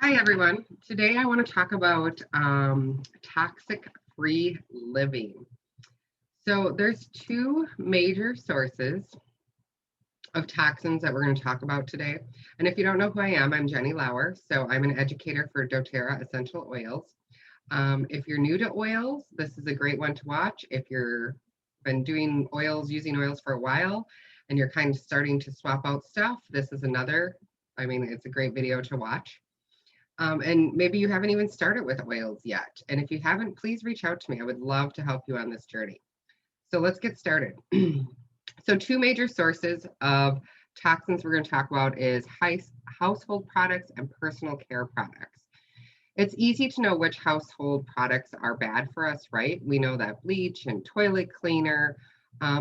Hi, everyone. Today I want to talk about toxic-free living. So there's two major sources of toxins that we're going to talk about today. And if you don't know who I am, I'm Jenny Lauer. So I'm an educator for doTERRA Essential Oils. If you're new to oils, this is a great one to watch. If you're been doing oils, using oils for a while, and you're kind of starting to swap out stuff, this is another, it's a great video to watch. And maybe you haven't even started with oils yet. And if you haven't, please reach out to me. I would love to help you on this journey. So let's get started. So two major sources of toxins we're going to talk about is household products and personal care products. It's easy to know which household products are bad for us, right? We know that bleach and toilet cleaner.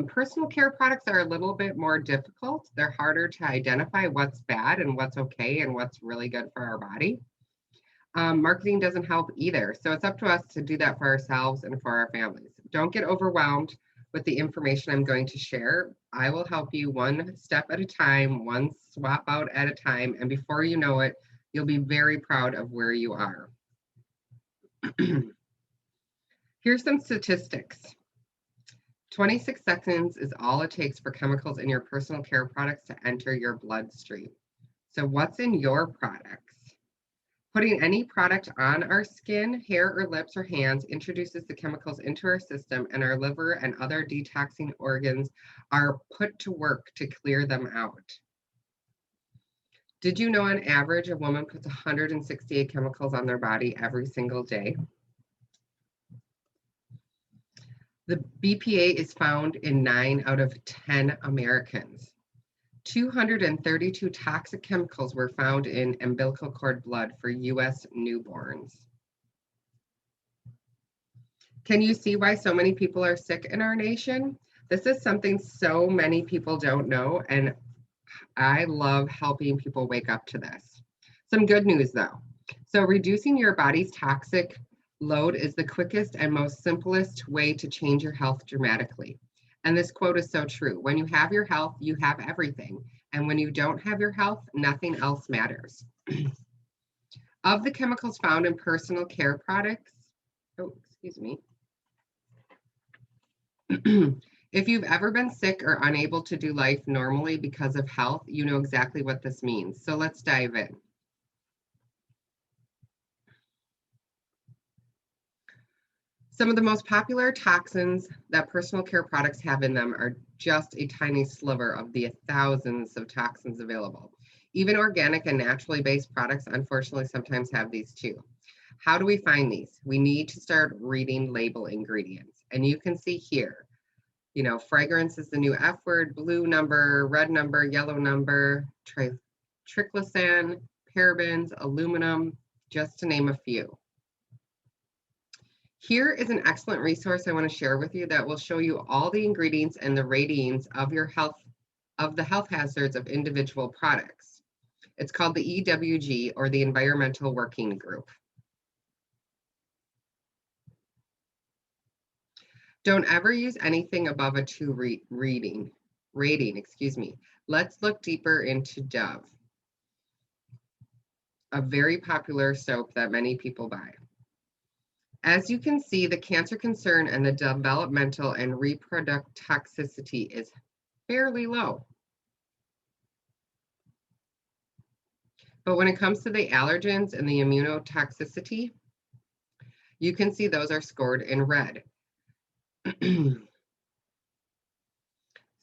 Personal care products are a little bit more difficult. They're harder to identify what's bad and what's okay and what's really good for our body. Marketing doesn't help either. So it's up to us to do that for ourselves and for our families. Don't get overwhelmed with the information I'm going to share. I will help you one step at a time, one swap out at a time. And before you know it, you'll be very proud of where you are. Here's some statistics. 26 seconds is all it takes for chemicals in your personal care products to enter your bloodstream. So what's in your products? Putting any product on our skin, hair, or lips or hands introduces the chemicals into our system, and our liver and other detoxing organs are put to work to clear them out. Did you know on average a woman puts 168 chemicals on their body every single day? The BPA is found in 9 out of 10 Americans. 232 toxic chemicals were found in umbilical cord blood for US newborns. Can you see why so many people are sick in our nation? This is something so many people don't know, and I love helping people wake up to this. Some good news though. So reducing your body's toxic load is the quickest and most simplest way to change your health dramatically. And this quote is so true. When you have your health, you have everything. And when you don't have your health, nothing else matters. Of the chemicals found in personal care products, if you've ever been sick or unable to do life normally because of health, you know exactly what this means. So let's dive in. Some of the most popular toxins that personal care products have in them are just a tiny sliver of the thousands of toxins available. Even organic and naturally based products, unfortunately, sometimes have these too. How do we find these? We need to start reading label ingredients. And you can see here, fragrance is the new F word, blue number, red number, yellow number, triclosan, parabens, aluminum, just to name a few. Here is an excellent resource I want to share with you that will show you all the ingredients and the ratings of your health, of the health hazards of individual products. It's called the EWG, or the Environmental Working Group. Don't ever use anything above a 2 rating. Let's look deeper into Dove, a very popular soap that many people buy. As you can see, the cancer concern and the developmental and reproductive toxicity is fairly low. But when it comes to the allergens and the immunotoxicity, you can see those are scored in red.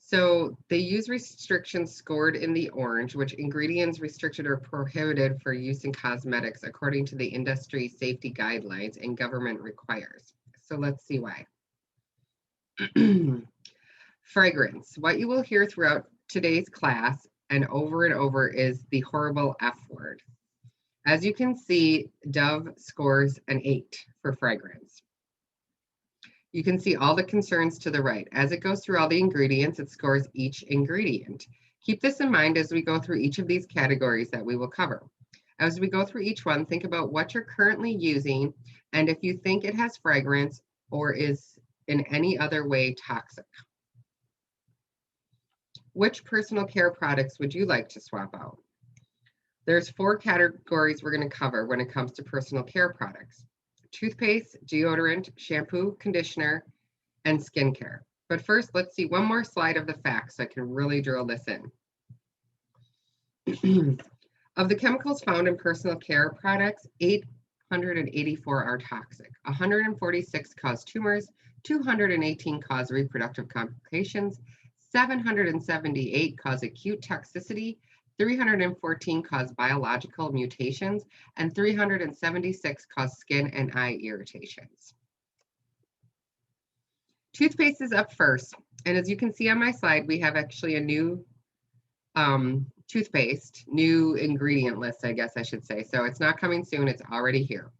So they use restrictions scored in the orange, which ingredients restricted or prohibited for use in cosmetics according to the industry safety guidelines and government requires. So let's see why. Fragrance. What you will hear throughout today's class and over is the horrible F word. As you can see, Dove scores an 8 for fragrance. You can see all the concerns to the right. As it goes through all the ingredients, it scores each ingredient. Keep this in mind as we go through each of these categories that we will cover. As we go through each one, think about what you're currently using and if you think it has fragrance or is in any other way toxic. Which personal care products would you like to swap out? There's 4 categories we're going to cover when it comes to personal care products: toothpaste, deodorant, shampoo, conditioner, and skincare. But first, let's see one more slide of the facts so I can really drill this in. Of the chemicals found in personal care products, 884 are toxic. 146 cause tumors, 218 cause reproductive complications, 778 cause acute toxicity, 314 cause biological mutations, and 376 cause skin and eye irritations. Toothpaste is up first. And as you can see on my slide, we have actually a new toothpaste, new ingredient list, I guess I should say. So it's not coming soon, it's already here.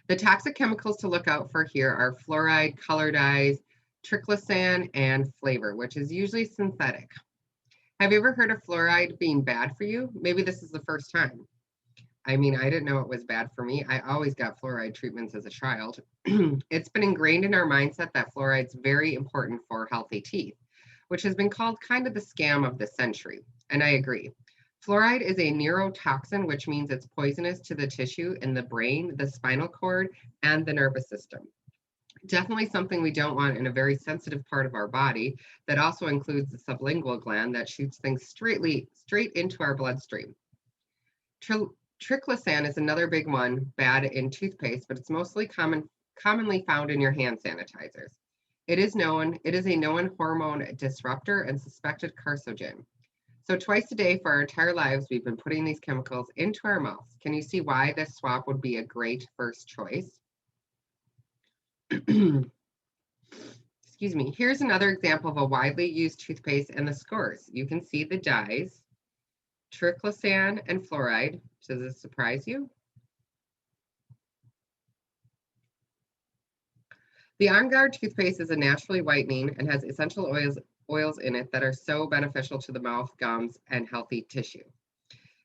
The toxic chemicals to look out for here are fluoride, color dyes, triclosan, and flavor, which is usually synthetic. Have you ever heard of fluoride being bad for you? Maybe this is the first time. I mean, I didn't know it was bad for me. I always got fluoride treatments as a child. It's been ingrained in our mindset that fluoride's very important for healthy teeth, which has been called kind of the scam of the century. And I agree. Fluoride is a neurotoxin, which means it's poisonous to the tissue in the brain, the spinal cord, and the nervous system. Definitely something we don't want in a very sensitive part of our body that also includes the sublingual gland that shoots things straight into our bloodstream. Triclosan is another big one, bad in toothpaste, but it's mostly commonly found in your hand sanitizers. It is a known hormone disruptor and suspected carcinogen. So twice a day for our entire lives, we've been putting these chemicals into our mouths. Can you see why this swap would be a great first choice? Excuse me. Here's another example of a widely used toothpaste and the scores. You can see the dyes, triclosan and fluoride. Does this surprise you? The On Guard toothpaste is a naturally whitening and has essential oils in it that are so beneficial to the mouth, gums, and healthy tissue.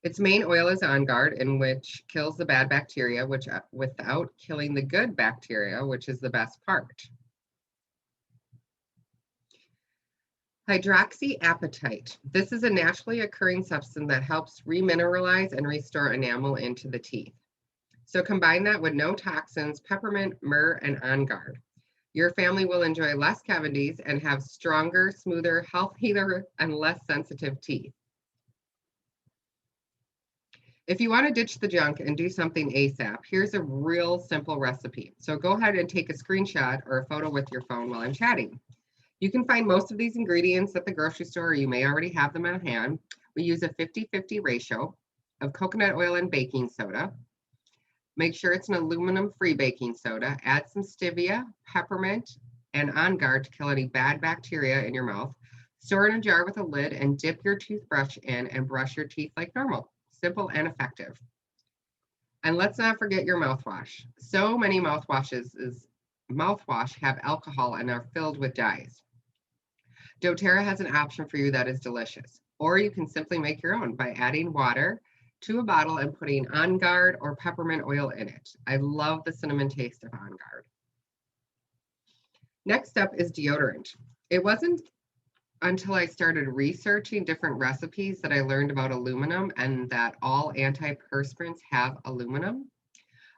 Its main oil is On Guard, in which kills the bad bacteria, without killing the good bacteria, which is the best part. Hydroxyapatite. This is a naturally occurring substance that helps remineralize and restore enamel into the teeth. So combine that with no toxins, peppermint, myrrh, and On Guard. Your family will enjoy less cavities and have stronger, smoother, healthier, and less sensitive teeth. If you want to ditch the junk and do something ASAP, here's a real simple recipe. So go ahead and take a screenshot or a photo with your phone while I'm chatting. You can find most of these ingredients at the grocery store, or you may already have them on hand. We use a 50-50 ratio of coconut oil and baking soda. Make sure it's an aluminum-free baking soda. Add some stevia, peppermint, and On Guard to kill any bad bacteria in your mouth. Store in a jar with a lid and dip your toothbrush in and brush your teeth like normal. Simple and effective. And let's not forget your mouthwash. So many mouthwash have alcohol and are filled with dyes. doTERRA has an option for you that is delicious. Or you can simply make your own by adding water to a bottle and putting On Guard or peppermint oil in it. I love the cinnamon taste of On Guard. Next up is deodorant. It wasn't until I started researching different recipes that I learned about aluminum and that all antiperspirants have aluminum.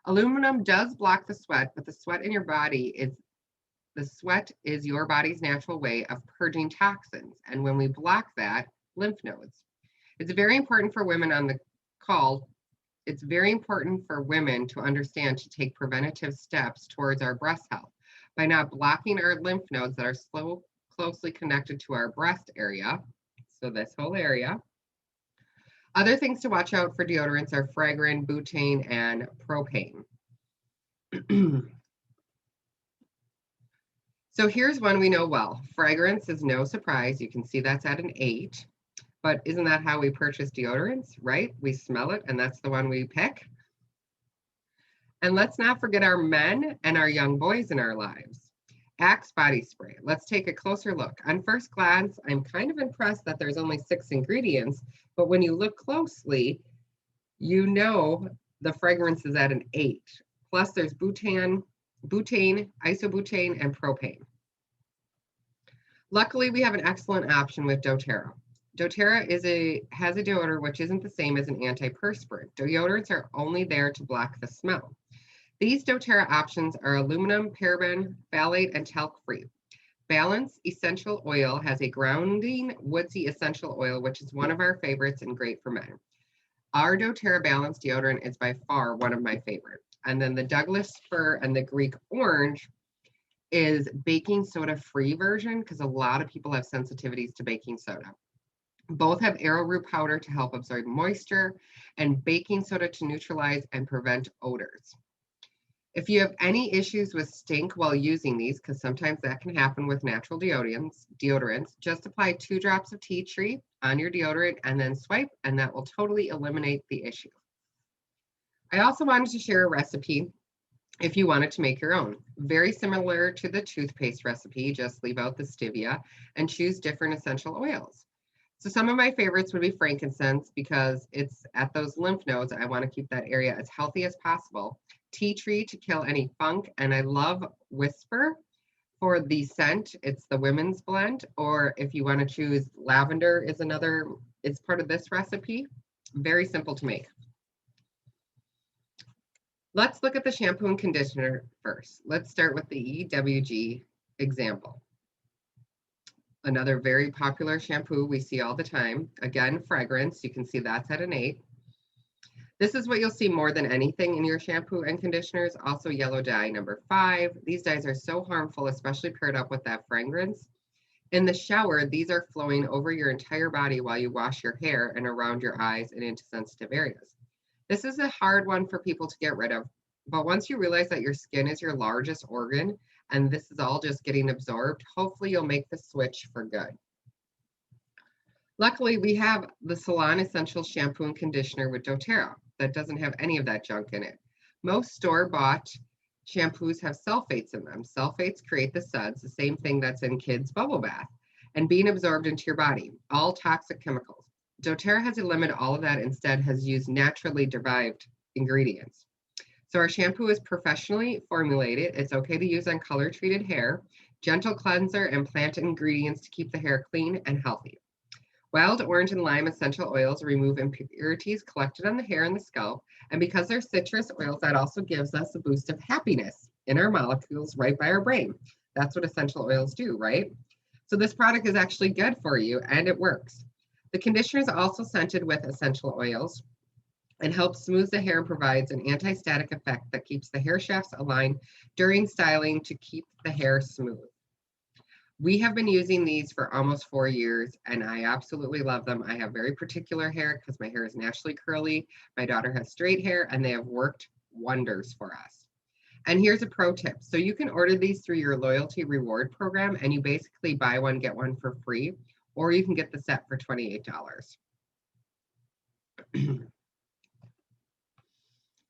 Aluminum does block the sweat, but the sweat in your body is your body's natural way of purging toxins. And when we block that, lymph nodes. It's very important for women on the call. It's very important for women to understand to take preventative steps towards our breast health by not blocking our lymph nodes that are closely connected to our breast area. So this whole area. Other things to watch out for deodorants are fragrance, butane, and propane. So here's one we know well. Fragrance is no surprise. You can see that's at an 8. But isn't that how we purchase deodorants, right? We smell it, and that's the one we pick. And let's not forget our men and our young boys in our lives. Axe body spray. Let's take a closer look. On first glance, I'm kind of impressed that there's only 6 ingredients, but when you look closely, you know the fragrance is at an 8. Plus there's butane, isobutane, and propane. Luckily, we have an excellent option with doTERRA. doTERRA has a deodorant which isn't the same as an antiperspirant. Deodorants are only there to block the smell. These doTERRA options are aluminum, paraben, phthalate, and talc-free. Balance Essential Oil has a grounding, woodsy essential oil, which is one of our favorites and great for men. Our doTERRA Balance deodorant is by far one of my favorite. And then the Douglas Fir and the Greek Orange is baking soda free version because a lot of people have sensitivities to baking soda. Both have arrowroot powder to help absorb moisture and baking soda to neutralize and prevent odors. If you have any issues with stink while using these, because sometimes that can happen with natural deodorants, just apply 2 drops of tea tree on your deodorant and then swipe, and that will totally eliminate the issue. I also wanted to share a recipe if you wanted to make your own. Very similar to the toothpaste recipe, just leave out the stevia and choose different essential oils. So some of my favorites would be frankincense because it's at those lymph nodes. I want to keep that area as healthy as possible. Tea tree to kill any funk, and I love Whisper for the scent. It's the women's blend, or if you want to choose lavender is another, it's part of this recipe. Very simple to make. Let's look at the shampoo and conditioner first. Let's start with the EWG example. Another very popular shampoo we see all the time. Again, fragrance, you can see that's at an 8. This is what you'll see more than anything in your shampoo and conditioners. Also yellow dye, number 5. These dyes are so harmful, especially paired up with that fragrance. In the shower, these are flowing over your entire body while you wash your hair and around your eyes and into sensitive areas. This is a hard one for people to get rid of, but once you realize that your skin is your largest organ and this is all just getting absorbed, hopefully you'll make the switch for good. Luckily, we have the Salon Essential Shampoo and Conditioner with doTERRA that doesn't have any of that junk in it. Most store-bought shampoos have sulfates in them. Sulfates create the suds, the same thing that's in kids' bubble bath, and being absorbed into your body, all toxic chemicals. doTERRA has eliminated all of that, instead has used naturally derived ingredients. So our shampoo is professionally formulated. It's okay to use on color-treated hair, gentle cleanser, and plant ingredients to keep the hair clean and healthy. Wild orange and lime essential oils remove impurities collected on the hair and the scalp, and because they're citrus oils, that also gives us a boost of happiness in our molecules right by our brain. That's what essential oils do, right? So this product is actually good for you, and it works. The conditioner is also scented with essential oils and helps smooth the hair and provides an anti-static effect that keeps the hair shafts aligned during styling to keep the hair smooth. We have been using these for almost 4 years, and I absolutely love them. I have very particular hair because my hair is naturally curly. My daughter has straight hair, and they have worked wonders for us. And here's a pro tip. So you can order these through your loyalty reward program, and you basically buy one, get one for free, or you can get the set for $28.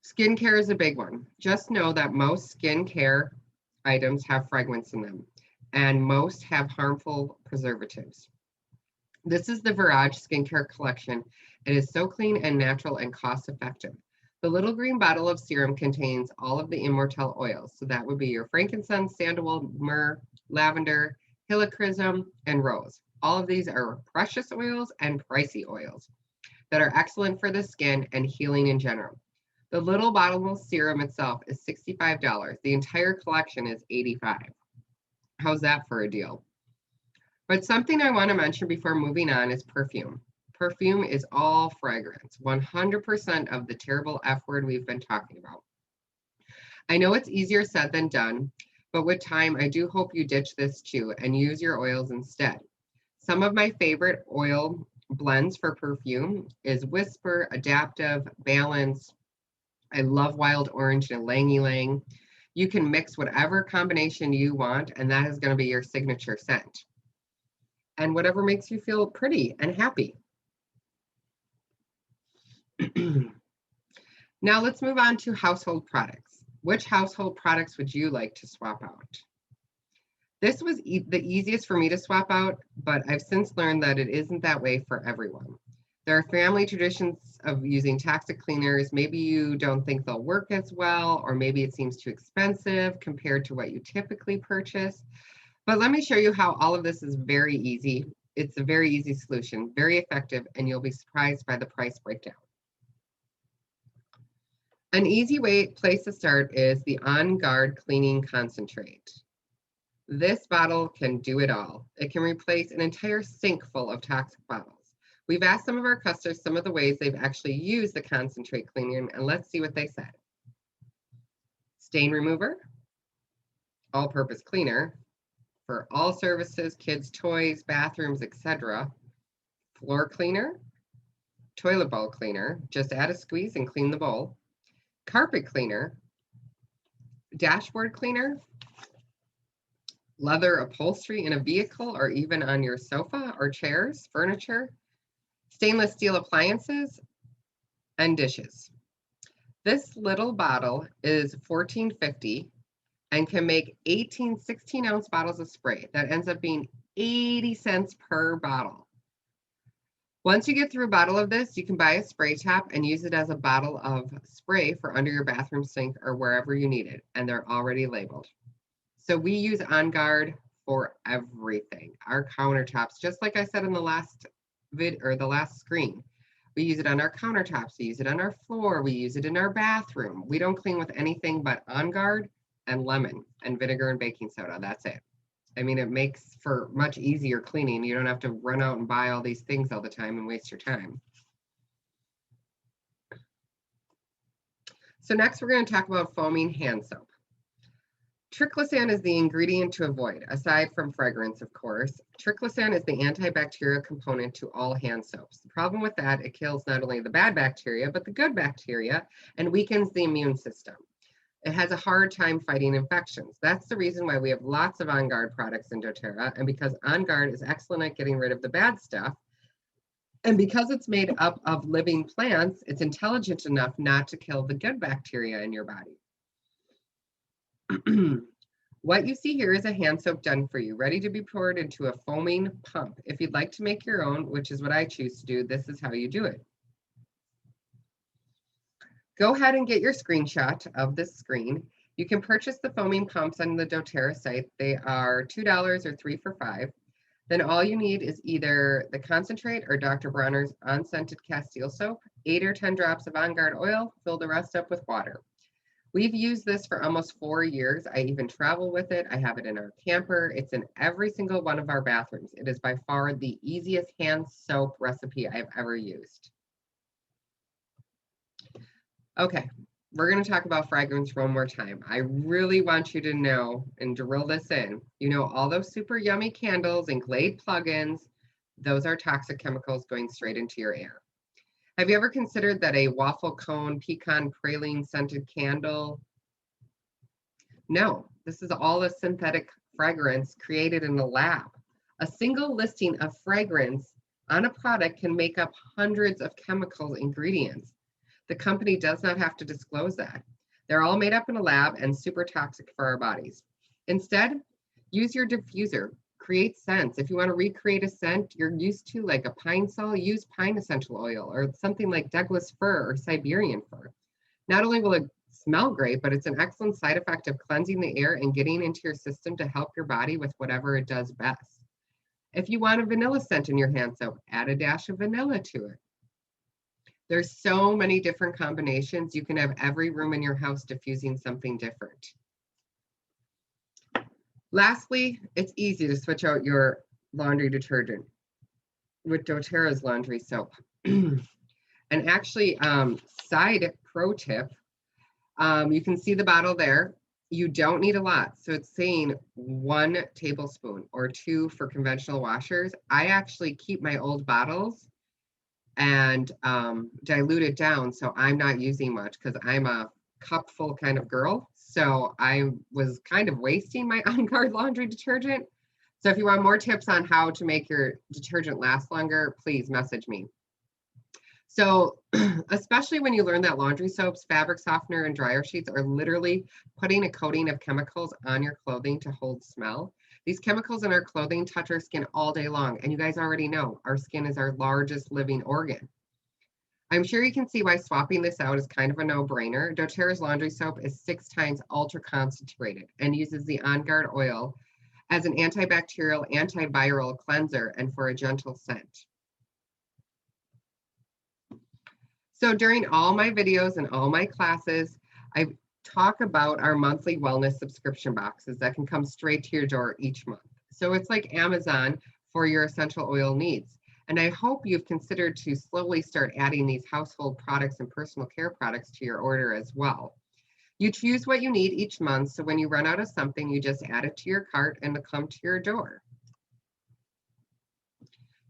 Skincare is a big one. Just know that most skincare items have fragrance in them, and most have harmful preservatives. This is the Virage Skincare Collection. It is so clean and natural and cost effective. The little green bottle of serum contains all of the immortelle oils. So that would be your frankincense, sandalwood, myrrh, lavender, helichrysum, and rose. All of these are precious oils and pricey oils that are excellent for the skin and healing in general. The little bottle of serum itself is $65. The entire collection is $85. How's that for a deal? But something I want to mention before moving on is perfume. Perfume is all fragrance, 100% of the terrible F word we've been talking about. I know it's easier said than done, but with time, I do hope you ditch this too and use your oils instead. Some of my favorite oil blends for perfume is Whisper, Adaptive, Balance. I love Wild Orange and Ylang Ylang. You can mix whatever combination you want, and that is going to be your signature scent. And whatever makes you feel pretty and happy. Now let's move on to household products. Which household products would you like to swap out? This was the easiest for me to swap out, but I've since learned that it isn't that way for everyone. There are family traditions of using toxic cleaners. Maybe you don't think they'll work as well, or maybe it seems too expensive compared to what you typically purchase. But let me show you how all of this is very easy It's a very easy solution, very effective, and you'll be surprised by the price breakdown. An easy place to start is the On Guard Cleaning Concentrate. This bottle can do it all. It can replace an entire sink full of toxic bottles. We've asked some of our customers some of the ways they've actually used the concentrate cleaner, and let's see what they said. Stain remover, all-purpose cleaner for all services, kids' toys, bathrooms, etc. Floor cleaner, toilet bowl cleaner, just add a squeeze and clean the bowl. Carpet cleaner, dashboard cleaner, leather upholstery in a vehicle or even on your sofa or chairs, furniture, stainless steel appliances, and dishes. This little bottle is $14.50 and can make 18 16-ounce bottles of spray. That ends up being 80 cents per bottle. Once you get through a bottle of this, you can buy a spray top and use it as a bottle of spray for under your bathroom sink or wherever you need it, and they're already labeled. So we use On Guard for everything. Our countertops, just like I said in the last the last screen, we use it on our countertops, we use it on our floor, we use it in our bathroom. We don't clean with anything but On Guard and lemon and vinegar and baking soda. That's it. I mean, it makes for much easier cleaning. You don't have to run out and buy all these things all the time and waste your time. So next we're going to talk about foaming hand soap. Triclosan is the ingredient to avoid, aside from fragrance, of course. Triclosan is the antibacterial component to all hand soaps. The problem with that, it kills not only the bad bacteria, but the good bacteria and weakens the immune system. It has a hard time fighting infections. That's the reason why we have lots of On Guard products in doTERRA, and because On Guard is excellent at getting rid of the bad stuff, and because it's made up of living plants, it's intelligent enough not to kill the good bacteria in your body. What you see here is a hand soap done for you, ready to be poured into a foaming pump. If you'd like to make your own, which is what I choose to do, this is how you do it. Go ahead and get your screenshot of this screen. You can purchase the foaming pumps on the doTERRA site. They are $2 or 3 for $5. Then all you need is either the concentrate or Dr. Bronner's unscented Castile soap, 8 or 10 drops of On Guard oil, fill the rest up with water. We've used this for almost 4 years. I even travel with it. I have it in our camper. It's in every single one of our bathrooms. It is by far the easiest hand soap recipe I've ever used. Okay, we're going to talk about fragrance one more time. I really want you to know and drill this in. You know, all those super yummy candles and Glade plugins, those are toxic chemicals going straight into your air. Have you ever considered that a waffle cone pecan praline scented candle? No, this is all a synthetic fragrance created in a lab. A single listing of fragrance on a product can make up hundreds of chemical ingredients. The company does not have to disclose that. They're all made up in a lab and super toxic for our bodies. Instead, use your diffuser. Create scents. If you want to recreate a scent you're used to, like a pine sol, use pine essential oil or something like Douglas fir or Siberian fir. Not only will it smell great, but it's an excellent side effect of cleansing the air and getting into your system to help your body with whatever it does best. If you want a vanilla scent in your hand soap, add a dash of vanilla to it. There's so many different combinations. You can have every room in your house diffusing something different. Lastly, it's easy to switch out your laundry detergent with doTERRA's laundry soap. And actually, side pro tip, you can see the bottle there. You don't need a lot. So it's saying 1 tablespoon or 2 for conventional washers. I actually keep my old bottles and dilute it down so I'm not using much because I'm a cupful kind of girl. So I was kind of wasting my On Guard laundry detergent. So if you want more tips on how to make your detergent last longer, please message me. So especially when you learn that laundry soaps, fabric softener, and dryer sheets are literally putting a coating of chemicals on your clothing to hold smell. These chemicals in our clothing touch our skin all day long. And you guys already know our skin is our largest living organ. I'm sure you can see why swapping this out is kind of a no-brainer. doTERRA's laundry soap is 6 times ultra concentrated and uses the On Guard oil as an antibacterial, antiviral cleanser, and for a gentle scent. So during all my videos and all my classes, I talk about our monthly wellness subscription boxes that can come straight to your door each month. So it's like Amazon for your essential oil needs. And I hope you've considered to slowly start adding these household products and personal care products to your order as well. You choose what you need each month, so when you run out of something, you just add it to your cart and it'll come to your door.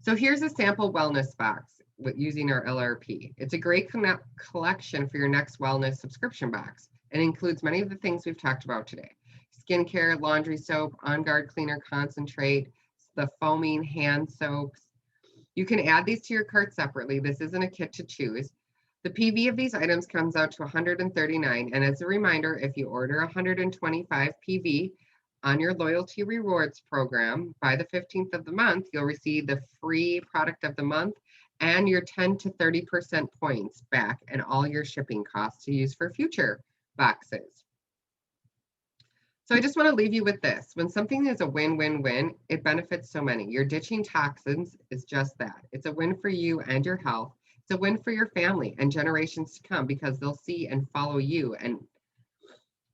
So here's a sample wellness box with using our LRP. It's a great collection for your next wellness subscription box. It includes many of the things we've talked about today: skincare, laundry soap, On Guard cleaner concentrate, the foaming hand soaps. You can add these to your cart separately. This isn't a kit to choose. The PV of these items comes out to $139. And as a reminder, if you order 125 PV on your loyalty rewards program by the 15th of the month, you'll receive the free product of the month and your 10 to 30% points back and all your shipping costs to use for future boxes. So I just want to leave you with this. When something is a win-win-win, it benefits so many. Your ditching toxins is just that. It's a win for you and your health. It's a win for your family and generations to come because they'll see and follow you. And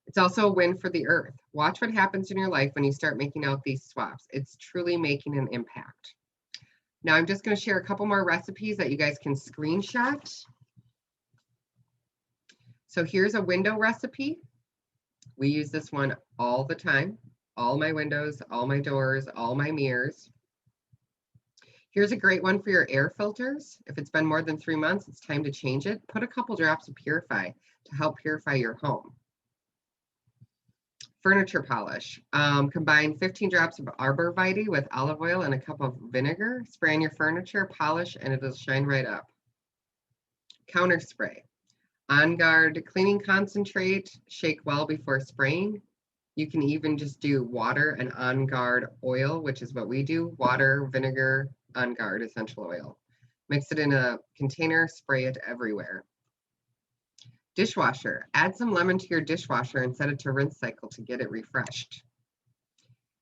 it's also a win for the earth. Watch what happens in your life when you start making out these swaps. It's truly making an impact. Now I'm just going to share a couple more recipes that you guys can screenshot. So here's a window recipe. We use this one all the time. All my windows, all my doors, all my mirrors. Here's a great one for your air filters. If it's been more than 3 months, it's time to change it. Put a couple drops of Purify to help purify your home. Furniture polish. Combine 15 drops of Arbor Vitae with olive oil and a cup of vinegar. Spray on your furniture, polish, and it'll shine right up. Counter spray. On Guard cleaning concentrate. Shake well before spraying. You can even just do water and On Guard oil, which is what we do. Water, vinegar, On Guard essential oil. Mix it in a container, spray it everywhere. Dishwasher. Add some lemon to your dishwasher and set it to rinse cycle to get it refreshed.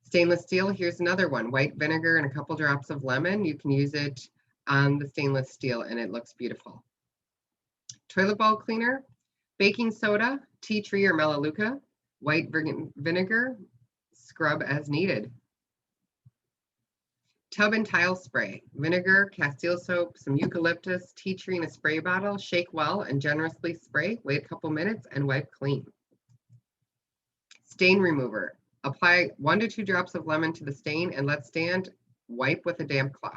Stainless steel. Here's another one. White vinegar and a couple drops of lemon. You can use it on the stainless steel and it looks beautiful. Toilet bowl cleaner. Baking soda, tea tree or melaleuca, white vinegar, scrub as needed. Tub and tile spray, vinegar, Castile soap, some eucalyptus, tea tree in a spray bottle, shake well and generously spray, wait a couple minutes and wipe clean. Stain remover, apply 1 to 2 drops of lemon to the stain and let stand, wipe with a damp cloth.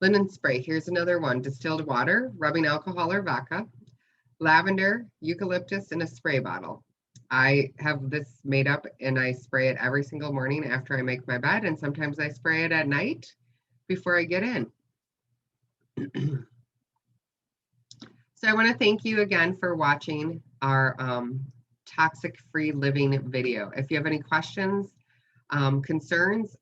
Linen spray, here's another one, distilled water, rubbing alcohol or vodka, lavender, eucalyptus in a spray bottle. I have this made up and I spray it every single morning after I make my bed, and sometimes I spray it at night before I get in. So I want to thank you again for watching our toxic-free living video. If you have any questions, concerns,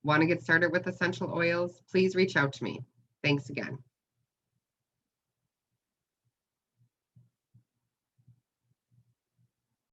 want to get started with essential oils, please reach out to me. Thanks again.